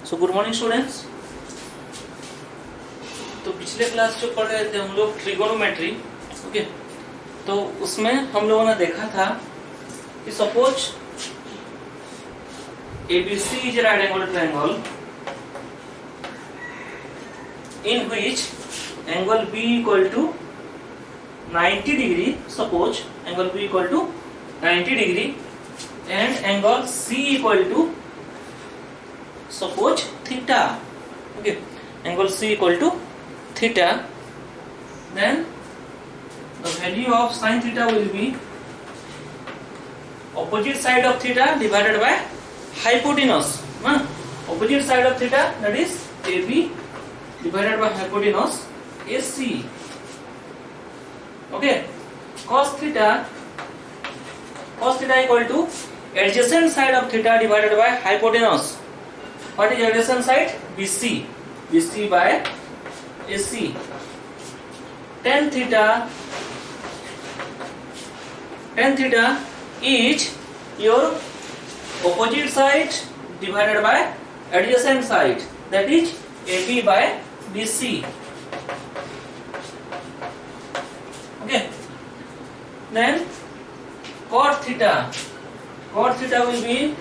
So good morning students. तो पिछले class जो पढ़ रहे थे हम लोग ट्रिगोनोमेट्री, ओके, तो उसमें हम लोगों ने देखा था कि suppose ABC is a right angle triangle in which angle B equal to 90 degree, suppose angle B equal to 90 degree and angle C equal to suppose theta, okay, angle C equal to theta, then the value of sin theta will be opposite side of theta divided by hypotenuse, opposite side of theta, that is AB divided by hypotenuse AC, okay. Cos theta equal to adjacent side of theta divided by hypotenuse. What is adjacent side? BC by AC. Tan theta is your opposite side divided by adjacent side, that is AB by BC, okay. Then cot theta will be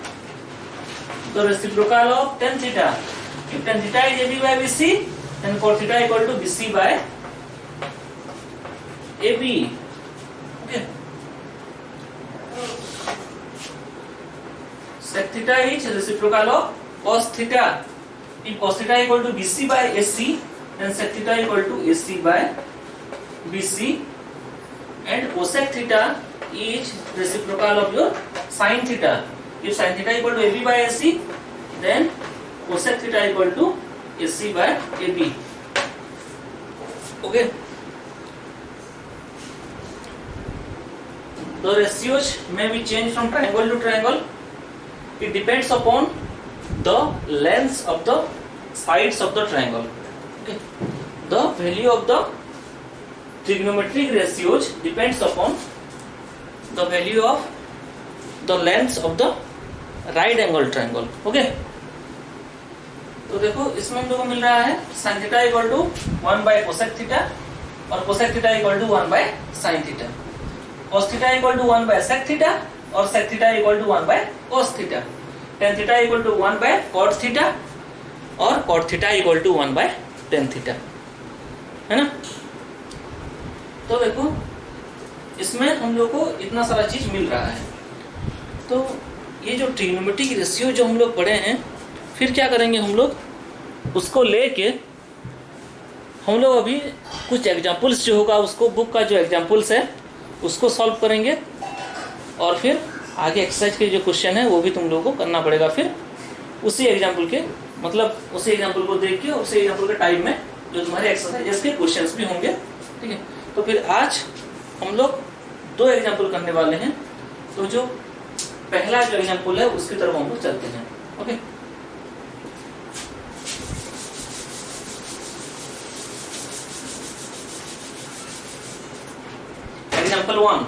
the reciprocal of tan theta. If tan theta is AB by BC, then cot theta equal to BC by AB, okay. Sec theta is reciprocal of cos theta. If cos theta equal to BC by AC, then sec theta equal to AC by BC, and cosec theta is reciprocal of your sin theta. If sin theta equal to AB by AC, then cosec theta equal to AC by AB, okay. The ratios may be changed from triangle to triangle. It depends upon the lengths of the sides of the triangle, okay. The value of the trigonometric ratios depends upon the value of the lengths of the right angle triangle, okay. तो देखो इसमें हम लोग को मिल रहा है sin theta equal to 1 by cosec theta और cosec theta equal to 1 by sin theta, cos theta equal to 1 by sec theta और sec theta equal to 1 by cos theta, tan theta equal to 1 by cot theta और cot theta equal to 1 by tan theta, है ना। तो देखो इसमें हम लोग को इतना सारा चीज मिल रहा है। तो ये जो ट्रिग्नोमेट्रिक रेशियो जो हम लोग पढ़े हैं, फिर क्या करेंगे हम लोग, उसको लेके हम लोग अभी कुछ एग्जाम्पल्स जो होगा उसको, बुक का जो एग्जाम्पल्स है उसको सॉल्व करेंगे और फिर आगे एक्सरसाइज के जो क्वेश्चन है वो भी तुम लोगों को करना पड़ेगा। फिर उसी एग्जाम्पल के मतलब उसी एग्जाम्पल को देख के उसी एग्जाम्पल के टाइम में जो तुम्हारे एक्सरसाइज के क्वेश्चंस भी होंगे, ठीक है। तो फिर आज हम लोग 2 एग्जाम्पल करने वाले हैं। तो जो पहला जो एग्जाम्पल है उसकी तरफ हम लोग चलते हैं, okay. Example 1.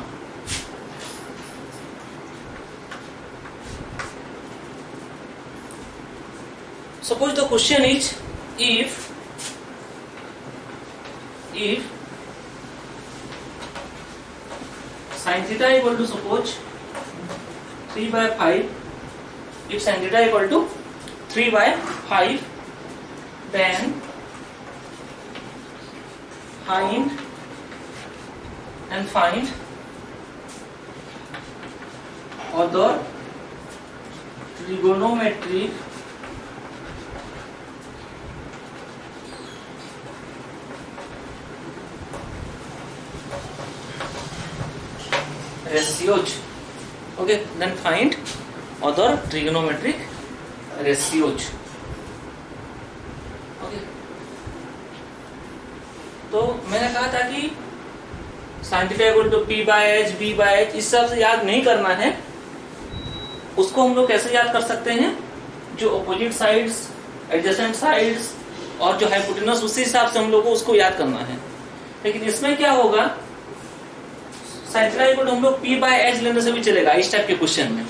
Suppose the question is if sin theta equal to suppose 3 by 5, if sin theta equal to 3 by 5, then find other trigonometric ratios, okay. Then find other trigonometric ratios, okay. तो मैंने कहा था कि sin theta equal to P by H, B by H, इस सब से याद नहीं करना है। उसको हम लोग कैसे याद कर सकते हैं, जो अपोजिट साइड्स, एडजेसेंट साइड्स और जो हाइपोटेनस, उसी हिसाब से हम लोग को उसको याद करना है। लेकिन इसमें क्या होगा, sin थीटा इक्वल टू हम लोग P बाय H लेने से भी चलेगा इस टाइप के क्वेश्चन में,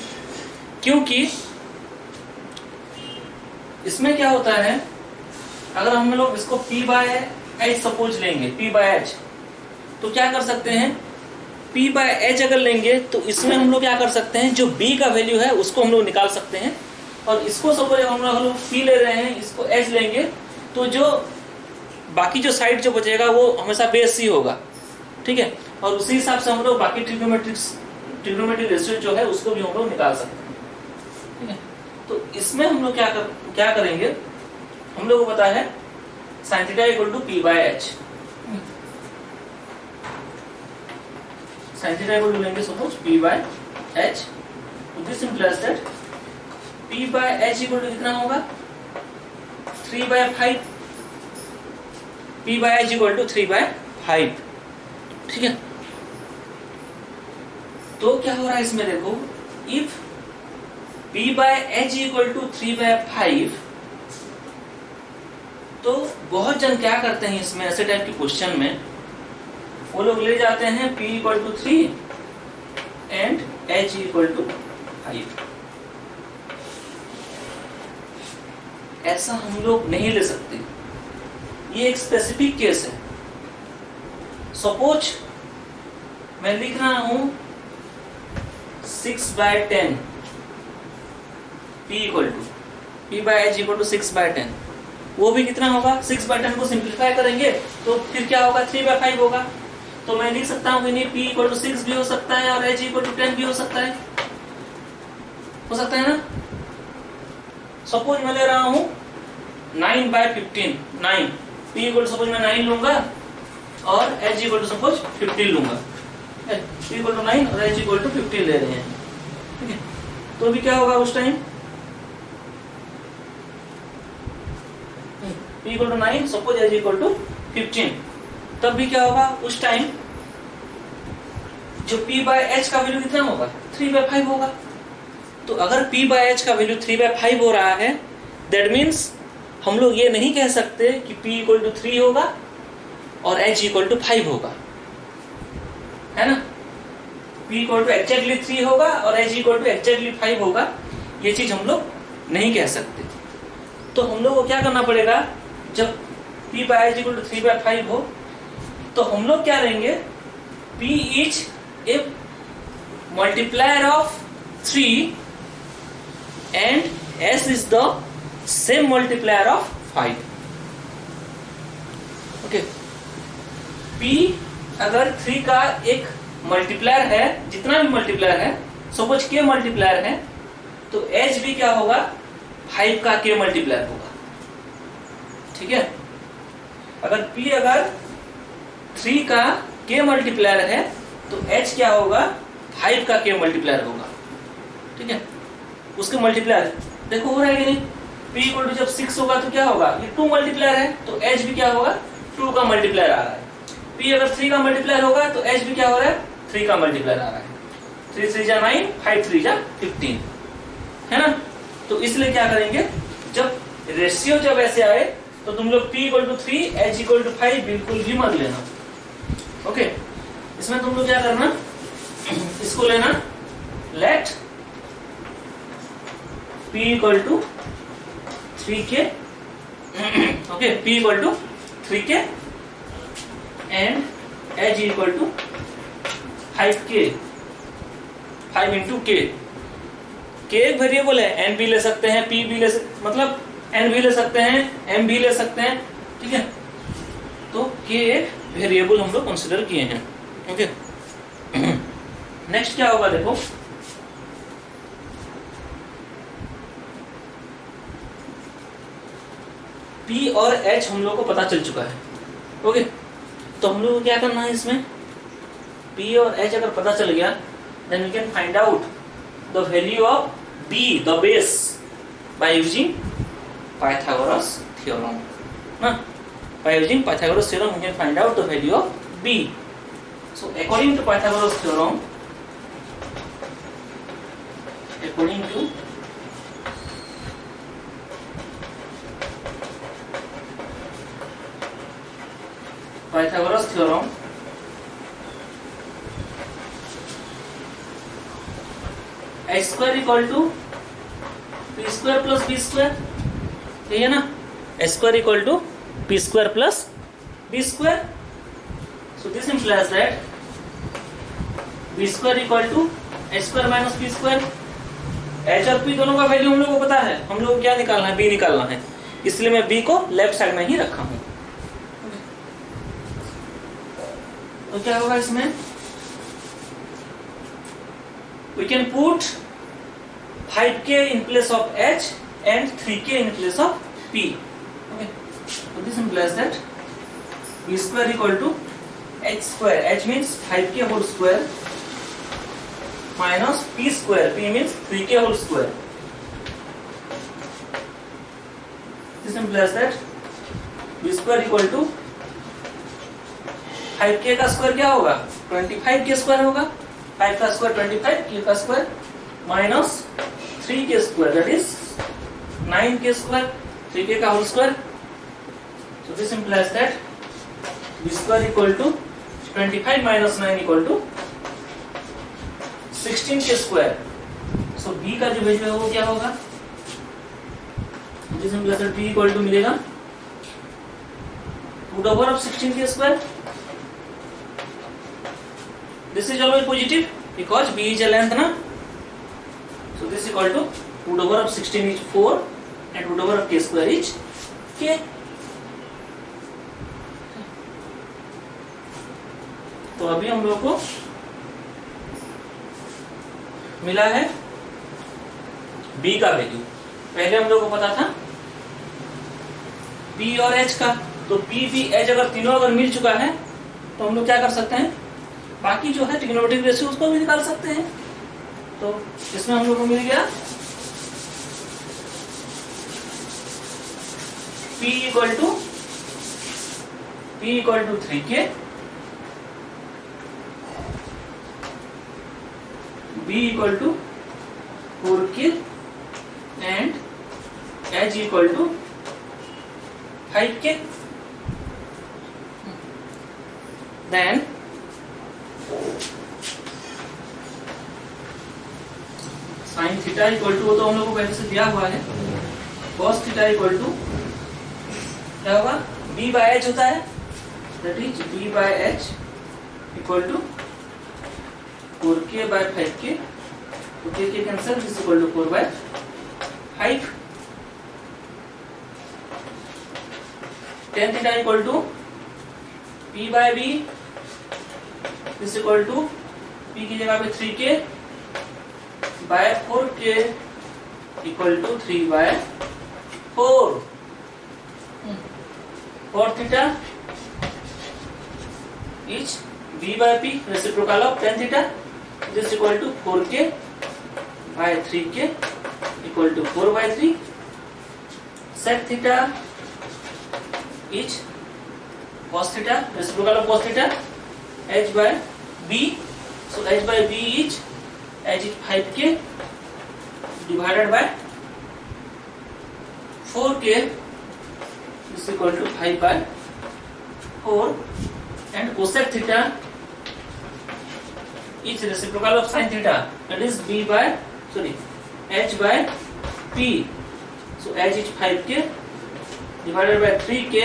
क्योंकि इसमें क्या होता है, अगर हम लोग इसको P बाय एच सपोज लेंगे, P बाय एच, तो क्या कर सकते हैं, P बाय एच अगर लेंगे तो इसमें हम लोग क्या कर सकते हैं, जो B का वैल्यू है उसको हम लोग निकाल सकते हैं, और इसको सपोज हम लोग P ले रहे हैं, इसको H लेंगे, तो जो बाकी जो साइड जो बचेगा वो हमेशा बेस ही होगा, ठीक है। और उसी हिसाब से हम लोग बाकी ट्रिग्नोमेट्रिक रेशियो जो है उसको भी हम लोग निकाल सकते हैं, ठीक है। तो इसमें हम लोग क्या करेंगे, हम लोग को पता है sin theta equal to P by H, sin theta equal to लेंगे suppose P by H, this implies that P by H equal to कितना होगा, 3 by 5, P by H equal to 3 by 5, ठीक है। तो क्या हो रहा है इसमें देखो, if P by H equal to 3 by 5, तो बहुत जन क्या करते हैं इसमें, ऐसे टाइप के क्वेश्चन में वो लोग ले जाते हैं P equal to 3 and H equal to 5। ऐसा हम लोग नहीं ले सकते, ये एक स्पेसिफिक केस है। सपोज मैं लिख रहा हूं 6 by 10, P equal to P by H equal to 6 by 10, वो भी कितना होगा, 6 बाय 10 को सिंप्लीफाई करेंगे तो फिर क्या होगा, 3 बाय 5 होगा। तो मैं लिख सकता हूँ कि P इक्वल टू 6 भी हो सकता है और H इक्वल टू 10 भी हो सकता है ना। सपोज मैं ले रहा हूँ 9 बाय 15, 9, P इक्वल सपोज मैं 9 लूंगा और H इक्वल टू सपोज 15 लूंगा, P इक्वल टू 9 और H इक्वल टू 15 ले रहे हैं, ठीक है। तो भी क्या होगा उस time, P equal to 9 suppose H equal to 15, तब भी क्या होगा उस टाइम, जो P बाय H का वैल्यू कितना होगा, 3 बाय 5 होगा। तो अगर P बाय H का वैल्यू 3 बाय 5 हो रहा है, दैट मीन्स हम लोग ये नहीं कह सकते कि P इक्वल टू 3 होगा और H इक्वल टू 5 होगा, है ना। P इक्वल टू एक्जैक्टली 3 होगा और H इक्वल टू एक्जैक्टली 5 होगा, ये चीज हम लोग नहीं कह सकते। तो हम लोग को क्या करना पड़ेगा, जब P by H equal to 3 by 5 हो, तो हम लोग क्या लेंगे, P is a multiplier of 3 and S is the same multiplier of 5, okay. P अगर 3 का एक मल्टीप्लायर है, जितना भी मल्टीप्लायर है, सपोज K मल्टीप्लायर है, तो H भी क्या होगा, 5 का K मल्टीप्लायर होगा, ठीक है। अगर P अगर 3 का K मल्टीप्लायर है तो H क्या होगा, 5 का K मल्टीप्लायर होगा, ठीक है। उसके मल्टीप्लायर देखो हो रहा है कि नहीं, P इक्वल टू जब 6 होगा तो क्या होगा, ये 2 मल्टीप्लायर है तो H भी क्या होगा, 2 का मल्टीप्लायर आ रहा है। P अगर 3 का मल्टीप्लायर होगा तो H भी क्या हो रहा है, 3 का मल्टीप्लायर आ रहा है। 3 3 जा 9, 5 3 जा 15, है ना। तो इसलिए क्या करेंगे, जब रेशियो जब ऐसे आए तो तुम लोग P equal to 3 H equal to 5 बिल्कुल भी मत लेना, ओके। इसमें तुम लोग क्या करना, इसको लेना, let P equal to 3K, okay, P equal to 3K and H equal to 5K, 5 into K। K एक वेरिएबल है, N भी ले सकते हैं, P भी ले मतलब N भी ले सकते हैं, M भी ले सकते हैं, ठीक है। तो K एक वेरिएबल हम लोग कंसिडर किए हैं, ओके। नेक्स्ट क्या होगा देखो, P और H हम लोग को पता चल चुका है, ओके। तो हम लोग को क्या करना है इसमें, P और H अगर पता चल गया, then we can find out the value of B, the base, by using Pythagoras theorem. By using Pythagoras theorem, we can find out the value of B. So, according to Pythagoras theorem, according to Pythagoras theorem, a square equal to p square plus b square, यही है ना, H square equal to P square plus B square. So this implies that B square equal to H square minus P square. H और P दोनों का value हम लोग को पता है, हम लोग को क्या निकालना है, बी निकालना है, इसलिए मैं बी को लेफ्ट साइड में ही रखा हूं। तो क्या होगा इसमें, we can put 5k in place of h and 3k in place of p. Okay, so this implies that b square equal to h square. H means 5k whole square minus p square. P means 3k whole square. This implies that b square equal to 5k का square क्या होगा, 25 के square होगा, 5 का square 25, k का square minus 3k square that is 9k square, 3k का whole square. So this implies that b square equal to 25 minus 9 equal to 16k square. So b का जो वैल्यू है वो क्या होगा, this implies that b equal to मिलेगा root over of 16k square. This is always positive because b is a length ना, so this is equal to root over of 16 is 4 and root over of k square is k. तो अभी हम लोग को मिला है b का value, पहले हम लोग को पता था p और h का, तो p b h अगर तीनों अगर मिल चुका है तो हम लोग क्या कर सकते हैं, बाकी जो है ट्रिग्नोमेट्रिक रेशियो उसको भी निकाल सकते हैं। तो इसमें हम लोग को मिल गया P equal to 3k, B equal to 4k and H equal to 5k। Then sine theta equal to, तो हम लोग को पहले से दिया हुआ है, कॉस थीटा इक्वल टू क्या होगा, b बाय h होता है, that is b by h equal to 4k by 5k, तो k के cancel, this equal to 4 by 5। tan theta equal to p by b, this equal to p की जगह पे 3k bye 4k equal to 3 by 4। और theta is b by p, reciprocal of tan theta, this equal to 4k by 3k equal to 4 by 3। sec theta is cos theta, reciprocal of cos theta, h by b, so h by b is 5k divided by 4k is equal to 5 by 4, and cosec theta is reciprocal of sin theta, that is h by p, so h is 5k divided by 3k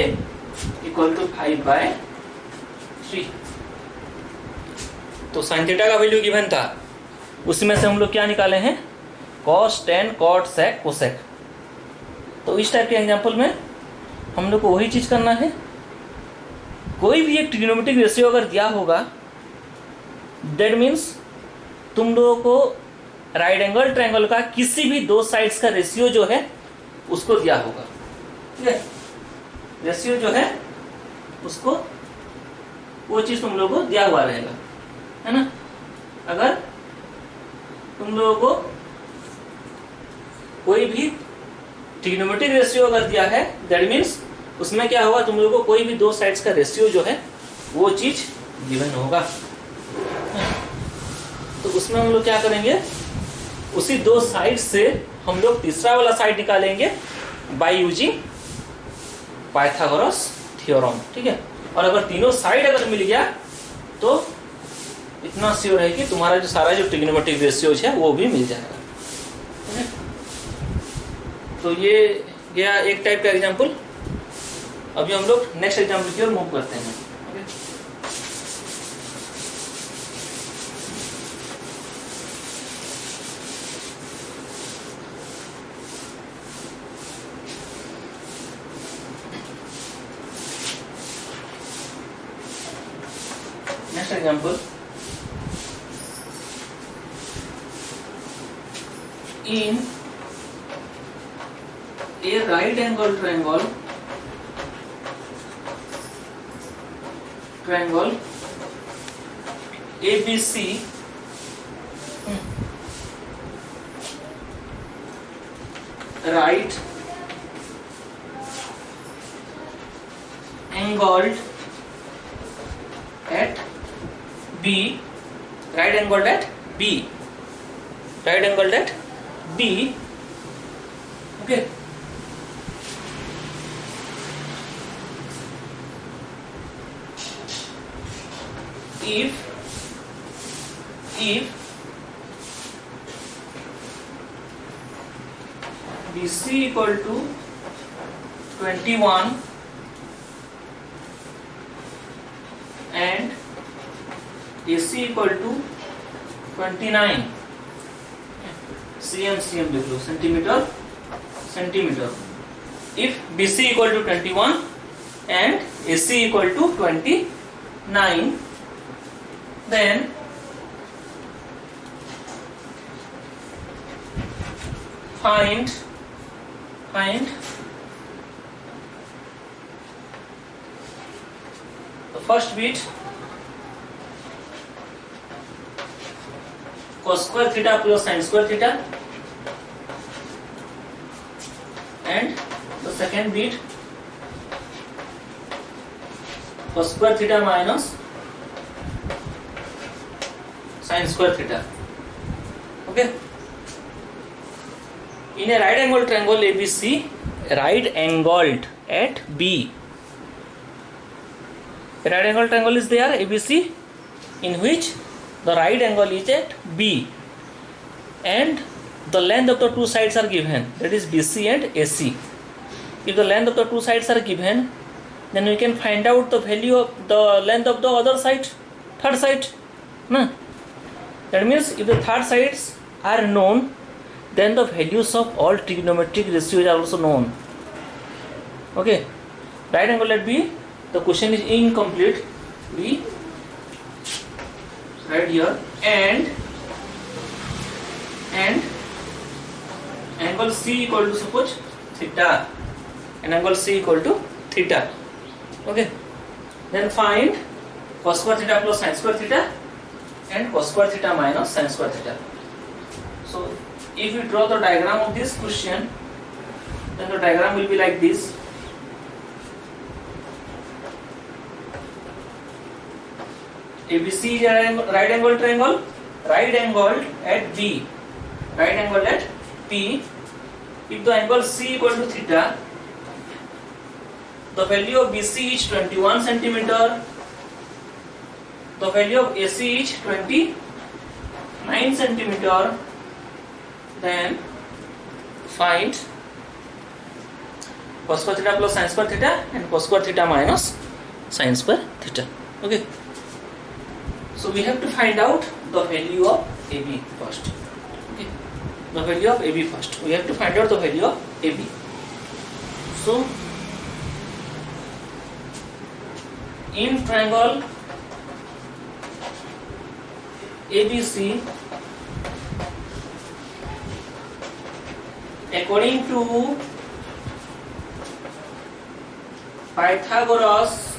equal to 5 by 3। तो sine theta का value given था, उसमें से हम लोग क्या निकाले हैं, cos, tan, cot, sec, cosec। तो इस टाइप के एग्जांपल में हम लोग को वही चीज करना है, कोई भी एक ट्रिग्नोमेट्रिक रेशियो अगर दिया होगा, दैट मीन्स तुम लोगों को राइट एंगल ट्रायंगल का किसी भी दो साइड्स का रेशियो जो है उसको दिया होगा, ठीक है, रेशियो जो है उसको, वो चीज तुम लोगों को दिया हुआ रहेगा, है ना। अगर तुम लोगों को कोई भी ट्रिग्नोमेट्रिक रेशियो अगर दिया है, दैट मीन्स उसमें क्या होगा, तुम लोगों को कोई भी दो साइड्स का रेशियो जो है वो चीज गिवन होगा। तो उसमें हम लोग क्या करेंगे, उसी दो साइड से हम लोग तीसरा वाला साइड निकालेंगे बाय यूजिंग पाइथागोरस थ्योरम, ठीक है। और अगर तीनों साइड अगर मिल गया तो इतना श्योर है कि तुम्हारा जो सारा जो ट्रिग्नोमेट्रिक रेशियोज है वो भी मिल जाएगा। तो ये गया एक टाइप का एग्जाम्पल। अभी हम लोग नेक्स्ट एग्जाम्पल की ओर मूव करते हैं। Next example, in a right angle triangle ABC, right angled at B, right angled at B, right angled at B, okay. If BC equal to 21 and AC equal to 29, cm लिख लो, centimetre. If BC equal to 21 and AC equal to 29, then find the first bit cos square theta plus sin square theta, and the second bit cos square theta minus sin square theta, okay. In a right angle triangle ABC, right angled at B, a right angle triangle is there ABC, in which the right angle is at B and the length of the two sides are given, that is BC and AC. If the length of the two sides are given, then we can find out the value of the length of the other side, third side, no? That means if the third sides are known, then the values of all trigonometric ratios are also known, okay. Right angle at B, the question is incomplete, we write here, and angle C equal to suppose theta, and angle C equal to theta, okay. Then find cos square theta plus sin square theta and cos square theta minus sin square theta. So if we draw the diagram of this question, then the diagram will be like this. ABC is a right angle triangle, right angled at B, right angled at B. If the angle C equal to theta, the value of BC is 21 centimeter, the value of AC is 29 centimeter, then find cos square theta plus sin square theta and cos square theta minus sin square theta, okay. So we have to find out the value of AB first, okay. The value of AB first, we have to find out the value of AB. So in triangle ABC, according to Pythagoras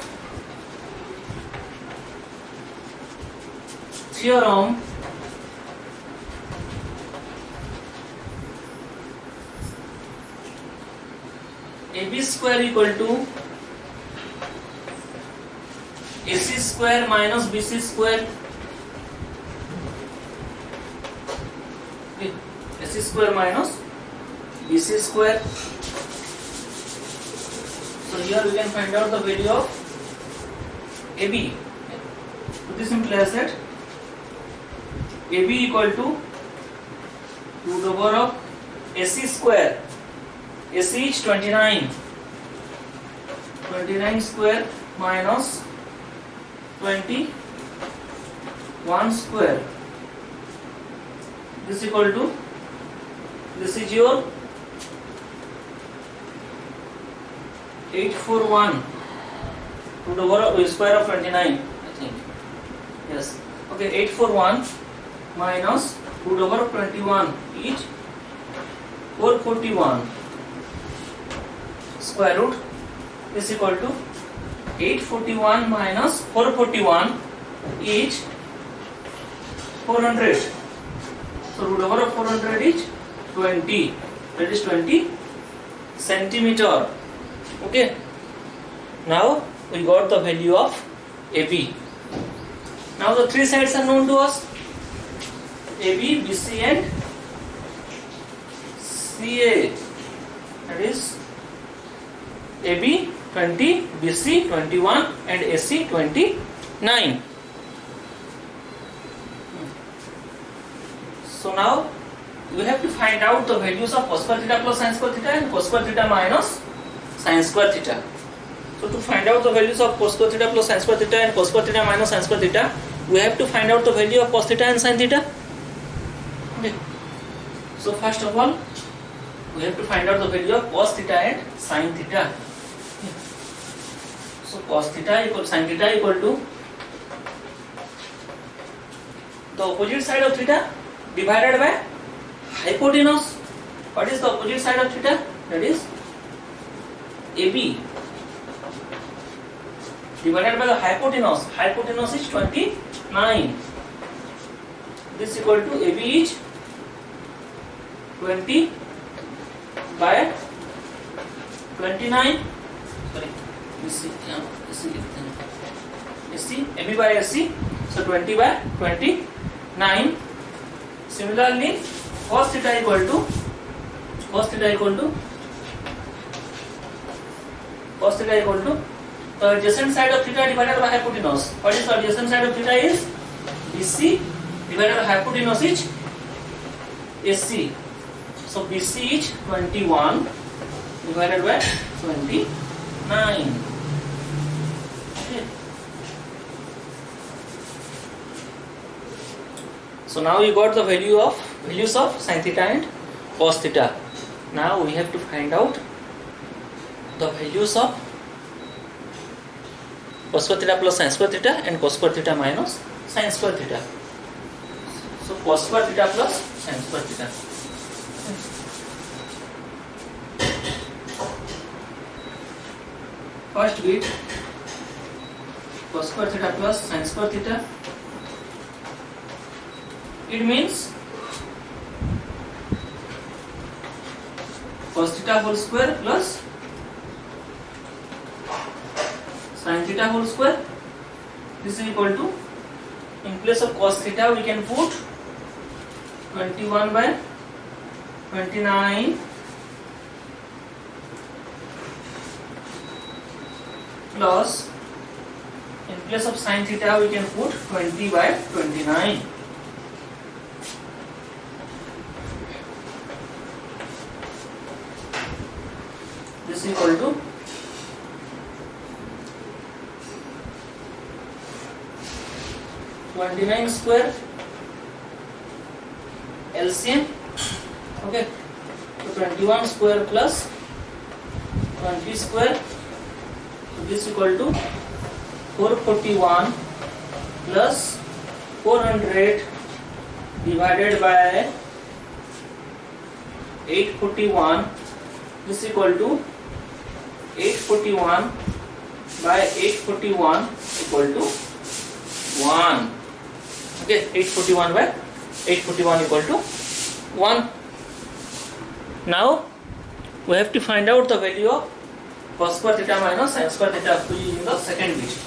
theorem, AB square equal to AC square minus BC square, okay. AC square minus BC square. So here we can find out the value of AB. Put this in place that AB equal to root over of AC square AC is 29. 29 square minus 21 square. This equal to, this is your 841 to the square of 29, I think. Yes. Okay, 841 minus root over 21 is 441. Square root is equal to 841 minus 441 is 400. So root over of 400 is 20. That is 20 centimeter. Okay. Now we got the value of AB. Now the three sides are known to us: AB, BC and CA. That is AB 20, BC 21 and AC 29. So now we have to find out the values of cos square theta plus sin square theta and cos square theta minus sin square theta. So to find out the values of cos square theta plus sin square theta and cos square theta minus sin square theta, we have to find out the value of cos theta and sin theta. Okay. So first of all, we have to find out the value of cos theta and sin theta. Okay. So cos theta equal sin theta equal to the opposite side of theta divided by hypotenuse. What is the opposite side of theta? That is AB divided by the hypotenuse. Hypotenuse is 29. This equal to AB is 20 by 29. Sorry, AC AB by AC. So 20 by 29. Similarly, cos theta equal to the adjacent side of theta divided by hypotenuse. What is the adjacent side of theta is BC divided by hypotenuse is AC. So BC is 21 divided by 29. Okay. So now we got the values of sin theta and cos theta. Now we have to find out the values of cos square theta plus sin square theta and cos square theta minus sin square theta. So cos square theta plus sin square theta. First bit, cos square theta plus sin square theta. It means cos theta whole square plus sin theta whole square. This is equal to, in place of cos theta we can put 21 by 29 plus, in place of sin theta we can put 20 by 29. This is equal to 29 square LCM. Okay, so 21 square plus 20 square. So this is equal to 441 plus 400 divided by 841. This is equal to 841 by 841 equal to 1. Okay, 841 by 841 equal to 1. Now we have to find out the value of cos square theta minus sin square theta using the second bit.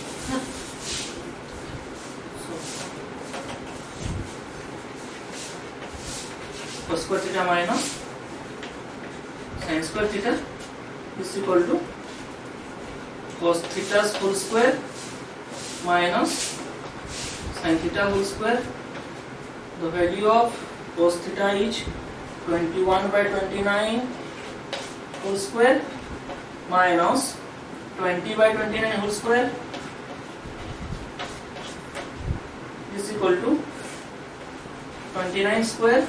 So cos square theta minus sin square theta is equal to cos theta whole square minus sin theta whole square. The value of cos theta is 21 by 29 whole square minus 20/29 whole square is equal to 29 square.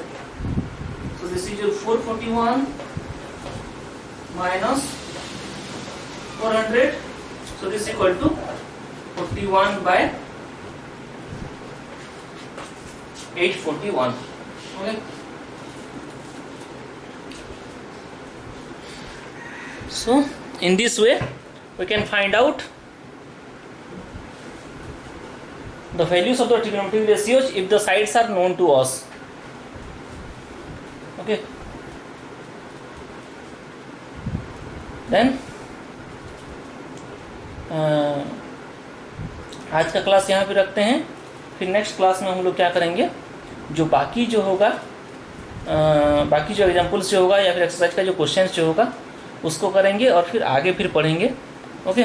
So this is your 441 minus 400. So this is equal to 41/841. Okay. So in this way we can find out the values of the trigonometric ratios if the sides are known to us. Okay. Then आज का class यहाँ पे रखते हैं. फिर next class में हम लोग क्या करेंगे, जो बाकी जो होगा, बाकी जो एग्जाम्पल्स जो होगा या फिर एक्सरसाइज का जो क्वेश्चंस जो होगा उसको करेंगे और फिर आगे फिर पढ़ेंगे. ओके.